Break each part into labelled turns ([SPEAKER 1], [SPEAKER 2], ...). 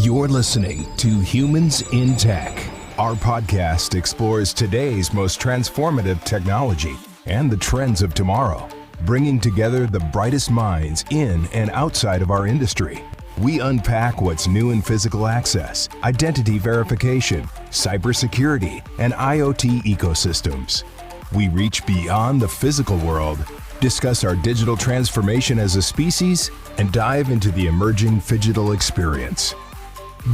[SPEAKER 1] You're listening to Humans in Tech. Our podcast explores today's most transformative technology and the trends of tomorrow, bringing together the brightest minds in and outside of our industry. We unpack what's new in physical access, identity verification, cybersecurity, and IoT ecosystems. We reach beyond the physical world, discuss our digital transformation as a species, and dive into the emerging phygital experience.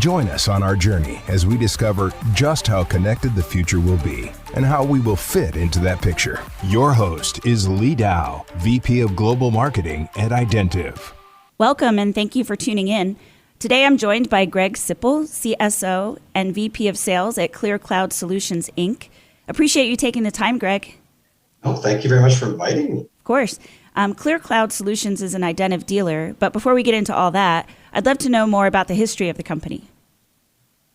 [SPEAKER 1] Join us on our journey as we discover just how connected the future will be and how we will fit into that picture. Your host is Lee Dow, VP of Global Marketing at Identiv.
[SPEAKER 2] Welcome and thank you for tuning in. Today I'm joined by Greg Sippell, CSO and VP of Sales at Clear Cloud Solutions, Inc. Appreciate you taking the time, Greg.
[SPEAKER 3] Oh, thank you very much for inviting me.
[SPEAKER 2] Of course. Clear Cloud Solutions is an Identiv dealer, but before we get into all that, I'd love to know more about the history of the company.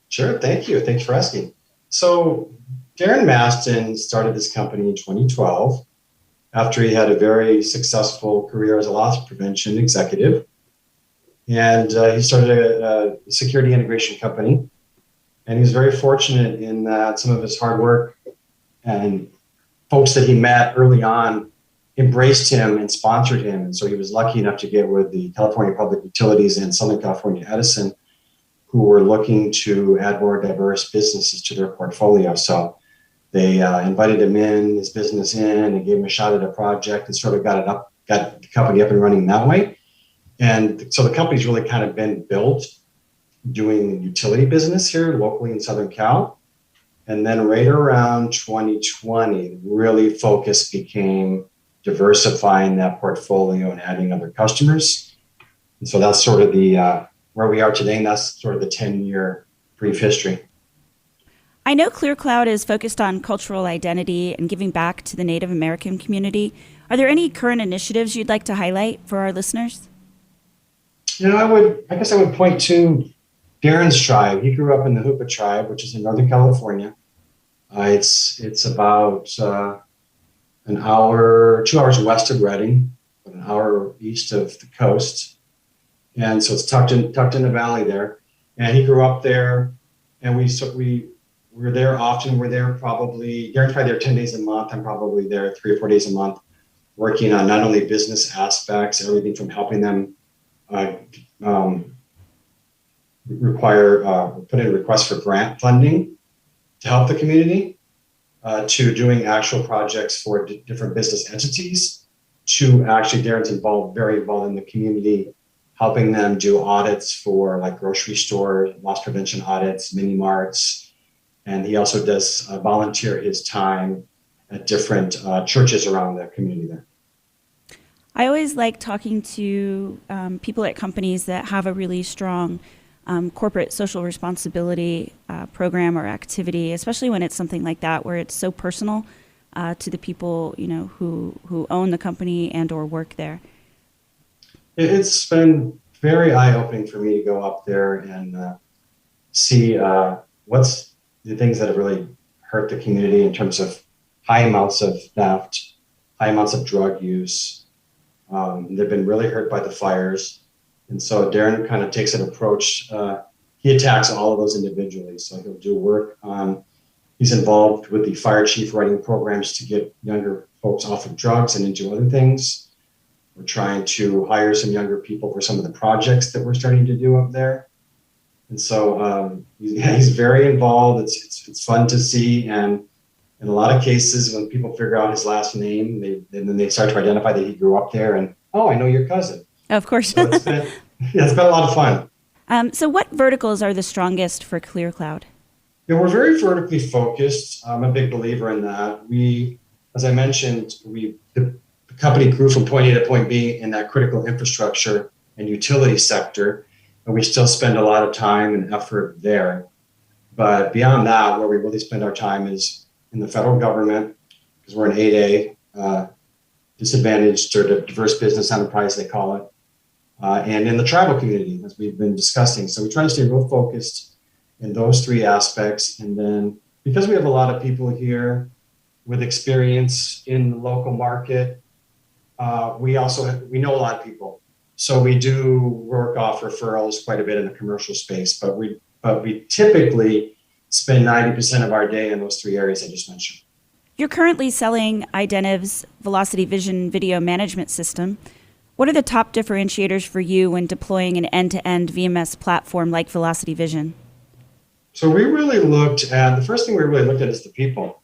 [SPEAKER 3] Sure, thank you. Thanks for asking. So Daren Masten started this company in 2012 after he had a very successful career as a loss prevention executive. And he started a security integration company. And he was very fortunate in that some of his hard work and folks that he met early on embraced him and sponsored him. And so he was lucky enough to get with the California Public Utilities and Southern California Edison, who were looking to add more diverse businesses to their portfolio. So they invited him in, his business in, and gave him a shot at a project and sort of got the company up and running that way. And so the company's really kind of been built doing utility business here locally in Southern Cal. And then right around 2020, really focus became diversifying that portfolio and adding other customers. And so that's sort of the where we are today, and that's sort of the 10-year brief history.
[SPEAKER 2] I know Clear Cloud is focused on cultural identity and giving back to the Native American community. Are there any current initiatives you'd like to highlight for our listeners?
[SPEAKER 3] You know, I guess I would point to Daren's tribe. He grew up in the Hoopa tribe, which is in Northern California. It's about 2 hours west of Redding, about an hour east of the coast. And so it's tucked in the valley there. And he grew up there, and we were there often. We're there Daren's probably there 10 days a month. I'm probably there 3 or 4 days a month, working on not only business aspects, everything from helping them put in requests for grant funding to help the community, to doing actual projects for different business entities, to actually Daren's very involved in the community, helping them do audits for like grocery stores, loss prevention audits, mini marts. And he also does volunteer his time at different churches around the community there.
[SPEAKER 2] I always like talking to people at companies that have a really strong corporate social responsibility program or activity, especially when it's something like that where it's so personal to the people who own the company and or work there.
[SPEAKER 3] It's been very eye-opening for me to go up there and see what's the things that have really hurt the community in terms of high amounts of theft, high amounts of drug use. They've been really hurt by the fires. And so Daren kind of takes an approach. He attacks all of those individually. So he'll do work on, he's involved with the fire chief writing programs to get younger folks off of drugs and into other things. We're trying to hire some younger people for some of the projects that we're starting to do up there. And so he's very involved. It's fun to see. And in a lot of cases, when people figure out his last name, then they start to identify that he grew up there. And, oh, I know your cousin.
[SPEAKER 2] Of course.
[SPEAKER 3] So it's been a lot of fun.
[SPEAKER 2] So what verticals are the strongest for Clear Cloud?
[SPEAKER 3] Yeah, we're very vertically focused. I'm a big believer in that. As I mentioned, the company grew from point A to point B in that critical infrastructure and utility sector, and we still spend a lot of time and effort there. But beyond that, where we really spend our time is in the federal government, because we're an 8A, disadvantaged or diverse business enterprise, they call it, and in the tribal community, as we've been discussing. So we try to stay real focused in those three aspects. And then because we have a lot of people here with experience in the local market, we know a lot of people So we do work off referrals quite a bit in the commercial space, but we typically spend 90% of our day in those three areas I just mentioned.
[SPEAKER 2] You're currently selling Identiv's Velocity Vision video management system. What are the top differentiators for you when deploying an end-to-end VMS platform like Velocity Vision?
[SPEAKER 3] So the first thing we really looked at is the people.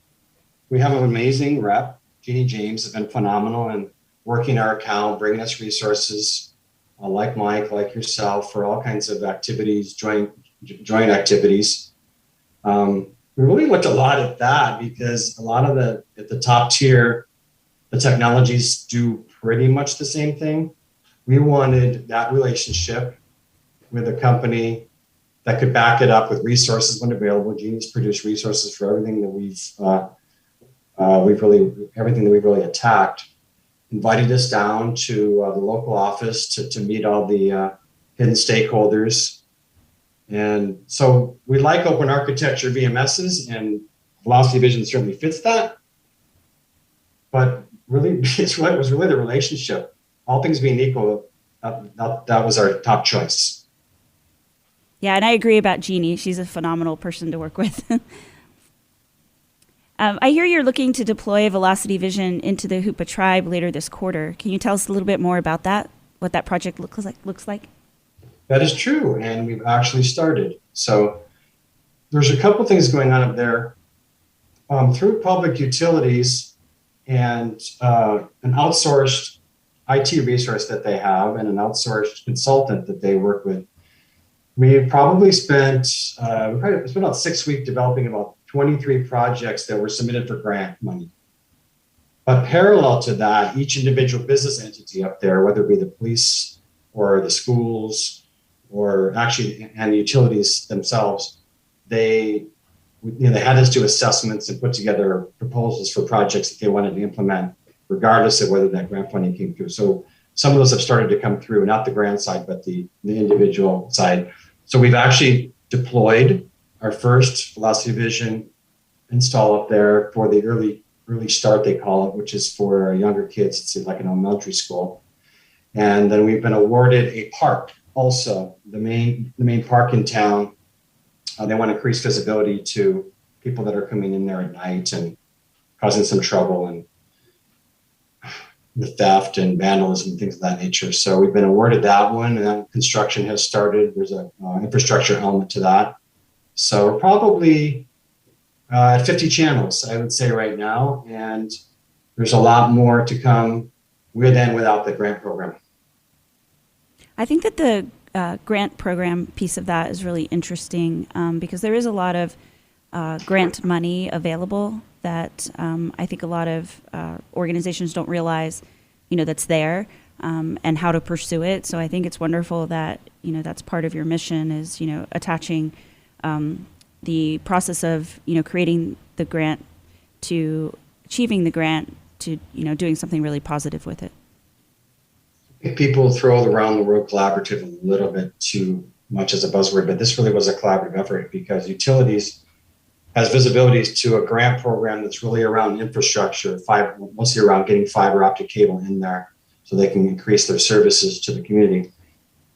[SPEAKER 3] We have an amazing rep. Jeannie James has been phenomenal in working our account, bringing us resources like Mike, like yourself, for all kinds of activities, joint activities. We really looked a lot at that because a lot of at the top tier, the technologies do pretty much the same thing. We wanted that relationship with a company that could back it up with resources when available. Jeannie's produced resources for everything that everything that we've really attacked. Invited us down to the local office to meet all the hidden stakeholders. And so we like open architecture VMSs, and Velocity Vision certainly fits that. But really, it was really the relationship. All things being equal, that was our top choice.
[SPEAKER 2] Yeah, and I agree about Jeannie. She's a phenomenal person to work with. I hear you're looking to deploy Velocity Vision into the Hoopa Tribe later this quarter. Can you tell us a little bit more about that, what that project looks like?
[SPEAKER 3] That is true, and we've actually started. So there's a couple things going on up there. Through public utilities and an outsourced IT resource that they have and an outsourced consultant that they work with, we probably spent about 6 weeks developing about 23 projects that were submitted for grant money. But parallel to that, each individual business entity up there, whether it be the police or the schools or actually and the utilities themselves, they had us do assessments and put together proposals for projects that they wanted to implement, regardless of whether that grant funding came through. So some of those have started to come through, not the grant side, but the individual side. So we've actually deployed our first Velocity Vision install up there for the early start, they call it, which is for younger kids. It's like an elementary school. And then we've been awarded a park also, the main park in town. They want to increase visibility to people that are coming in there at night and causing some trouble and the theft and vandalism and things of that nature. So we've been awarded that one, and then construction has started. There's an infrastructure element to that. So we're probably at 50 channels, I would say right now, and there's a lot more to come with and without the grant program.
[SPEAKER 2] I think that the grant program piece of that is really interesting because there is a lot of grant money available that I think a lot of organizations don't realize, that's there and how to pursue it. So I think it's wonderful that, that's part of your mission is, attaching the process of, creating the grant to achieving the grant to, doing something really positive with it.
[SPEAKER 3] People throw around the word collaborative a little bit too much as a buzzword, but this really was a collaborative effort because utilities has visibilities to a grant program that's really around infrastructure, mostly around getting fiber optic cable in there so they can increase their services to the community.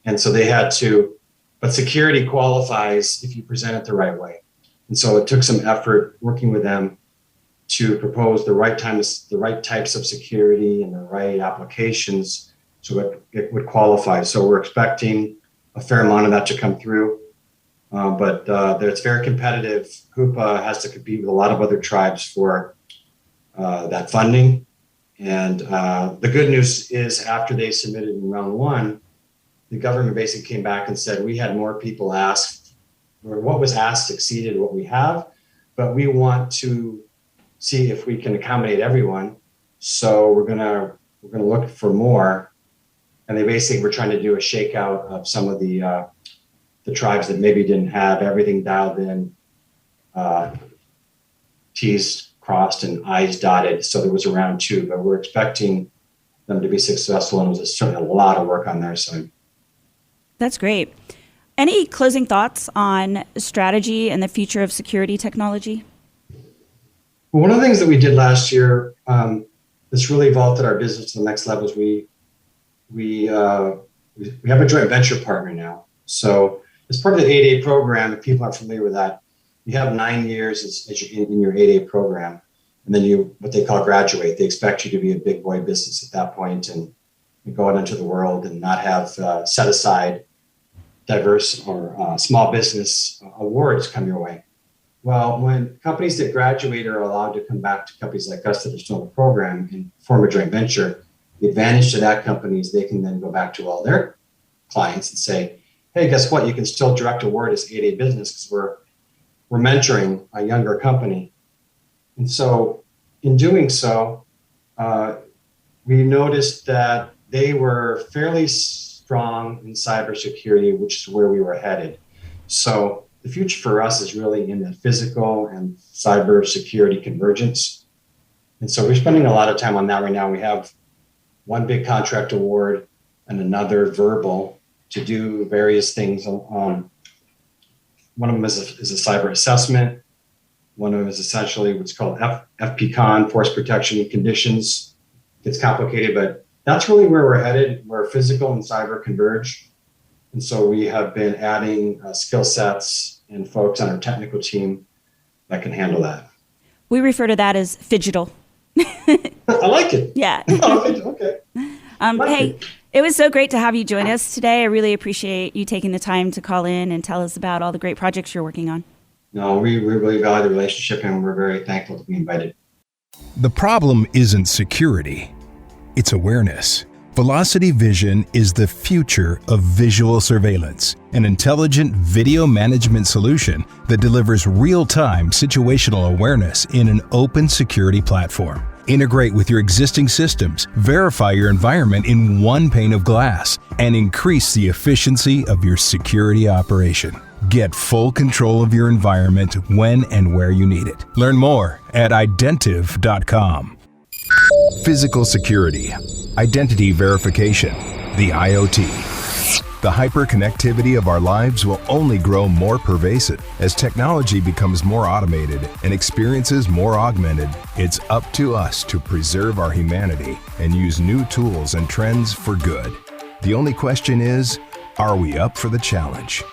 [SPEAKER 3] And so they had to, but security qualifies if you present it the right way. And so it took some effort working with them to propose the right types of security and the right applications so it would qualify. So we're expecting a fair amount of that to come through. But it's very competitive. Hoopa has to compete with a lot of other tribes for that funding. And the good news is after they submitted in round one, the government basically came back and said, we had more people ask, or what was asked exceeded what we have, but we want to see if we can accommodate everyone. So we're gonna look for more. And they basically were trying to do a shakeout of some of the tribes that maybe didn't have everything dialed in, T's crossed and I's dotted. So there was a round two, but we're expecting them to be successful. And it was certainly a lot of work on their side.
[SPEAKER 2] That's great. Any closing thoughts on strategy and the future of security technology?
[SPEAKER 3] Well, one of the things that we did last year that's really vaulted our business to the next level is we we have a joint venture partner now. So as part of the 8A program, if people aren't familiar with that, you have 9 years in your 8A program, and then you, what they call graduate. They expect you to be a big boy business at that point and go out into the world and not have set aside diverse or small business awards come your way. Well, when companies that graduate are allowed to come back to companies like us that are still in the program and form a joint venture, the advantage to that company is they can then go back to all their clients and say, hey, guess what? You can still direct award as 8A business because we're mentoring a younger company. And so in doing so, we noticed that they were fairly strong in cybersecurity, which is where we were headed. So the future for us is really in the physical and cybersecurity convergence. And so we're spending a lot of time on that right now. We have one big contract award and another verbal to do various things. One of them is a cyber assessment. One of them is essentially what's called FPCon, Force Protection and Conditions. It's complicated, but that's really where we're headed, where physical and cyber converge. And so we have been adding skill sets and folks on our technical team that can handle that.
[SPEAKER 2] We refer to that as phygital.
[SPEAKER 3] I like it.
[SPEAKER 2] Yeah.
[SPEAKER 3] Okay.
[SPEAKER 2] Hey, it was so great to have you join us today. I really appreciate you taking the time to call in and tell us about all the great projects you're working on.
[SPEAKER 3] No, we really value the relationship, and we're very thankful to be invited.
[SPEAKER 1] The problem isn't security, it's awareness. Velocity Vision is the future of visual surveillance, an intelligent video management solution that delivers real-time situational awareness in an open security platform. Integrate with your existing systems, verify your environment in one pane of glass, and increase the efficiency of your security operation. Get full control of your environment when and where you need it. Learn more at identiv.com. Physical security, identity verification, the IoT. The hyperconnectivity of our lives will only grow more pervasive. As technology becomes more automated and experiences more augmented, it's up to us to preserve our humanity and use new tools and trends for good. The only question is, are we up for the challenge?